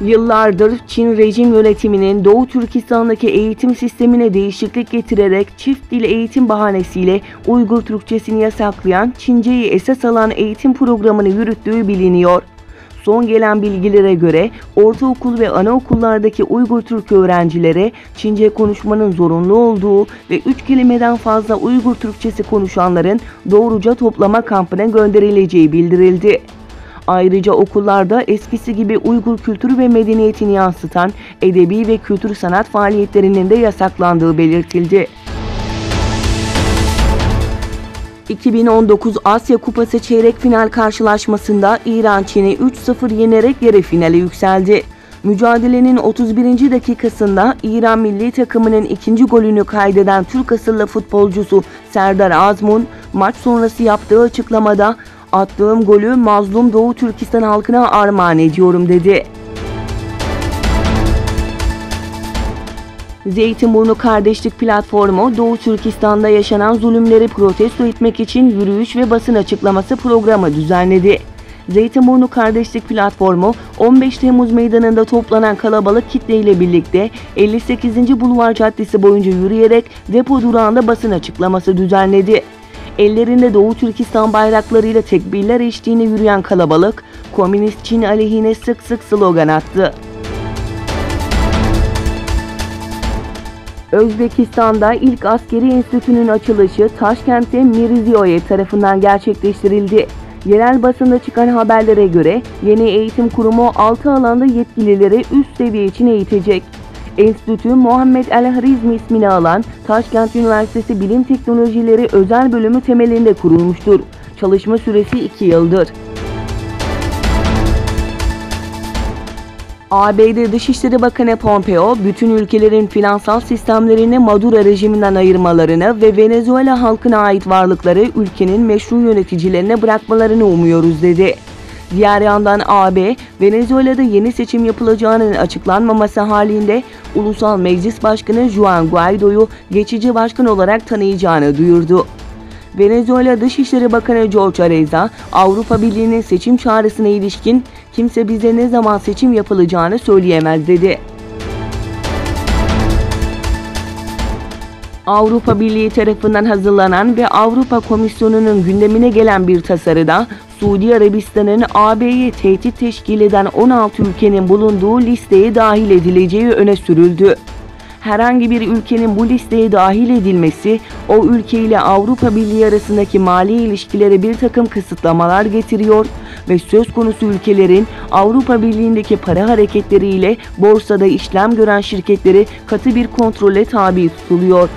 Yıllardır Çin rejim yönetiminin Doğu Türkistan'daki eğitim sistemine değişiklik getirerek çift dil eğitim bahanesiyle Uygur Türkçesini yasaklayan, Çinceyi esas alan eğitim programını yürüttüğü biliniyor. Son gelen bilgilere göre ortaokul ve anaokullardaki Uygur Türk öğrencilere Çince konuşmanın zorunlu olduğu ve 3 kelimeden fazla Uygur Türkçesi konuşanların doğruca toplama kampına gönderileceği bildirildi. Ayrıca okullarda eskisi gibi Uygur kültürü ve medeniyetini yansıtan edebi ve kültür sanat faaliyetlerinin de yasaklandığı belirtildi. 2019 Asya Kupası çeyrek final karşılaşmasında İran Çin'i 3-0 yenerek yarı finale yükseldi. Mücadelenin 31. dakikasında İran milli takımının ikinci golünü kaydeden Türk asıllı futbolcusu Serdar Azmun maç sonrası yaptığı açıklamada "Attığım golü mazlum Doğu Türkistan halkına armağan ediyorum" dedi. Zeytinburnu Kardeşlik Platformu, Doğu Türkistan'da yaşanan zulümleri protesto etmek için yürüyüş ve basın açıklaması programı düzenledi. Zeytinburnu Kardeşlik Platformu, 15 Temmuz Meydanı'nda toplanan kalabalık kitleyle birlikte 58. Bulvar Caddesi boyunca yürüyerek depo durağında basın açıklaması düzenledi. Ellerinde Doğu Türkistan bayraklarıyla tekbirler eşliğinde yürüyen kalabalık, Komünist Çin aleyhine sık sık slogan attı. Özbekistan'da ilk askeri enstitünün açılışı Taşkent'te Mirziyoyev tarafından gerçekleştirildi. Yerel basında çıkan haberlere göre yeni eğitim kurumu 6 alanda yetkilileri üst seviye için eğitecek. Enstitü, Muhammed El-Harizmi ismini alan Taşkent Üniversitesi Bilim Teknolojileri Özel Bölümü temelinde kurulmuştur. Çalışma süresi 2 yıldır. ABD Dışişleri Bakanı Pompeo, bütün ülkelerin finansal sistemlerini Maduro rejiminden ayırmalarını ve Venezuela halkına ait varlıkları ülkenin meşru yöneticilerine bırakmalarını umuyoruz dedi. Diğer yandan AB, Venezuela'da yeni seçim yapılacağının açıklanmaması halinde Ulusal Meclis Başkanı Juan Guaido'yu geçici başkan olarak tanıyacağını duyurdu. Venezuela Dışişleri Bakanı Jorge Areza, Avrupa Birliği'nin seçim çağrısına ilişkin "Kimse bize ne zaman seçim yapılacağını söyleyemez" dedi. Avrupa Birliği tarafından hazırlanan ve Avrupa Komisyonu'nun gündemine gelen bir tasarıda Suudi Arabistan'ın AB'ye tehdit teşkil eden 16 ülkenin bulunduğu listeye dahil edileceği öne sürüldü. Herhangi bir ülkenin bu listeye dahil edilmesi, o ülke ile Avrupa Birliği arasındaki mali ilişkilere bir takım kısıtlamalar getiriyor ve söz konusu ülkelerin Avrupa Birliği'ndeki para hareketleriyle borsada işlem gören şirketleri katı bir kontrole tabi tutuluyor.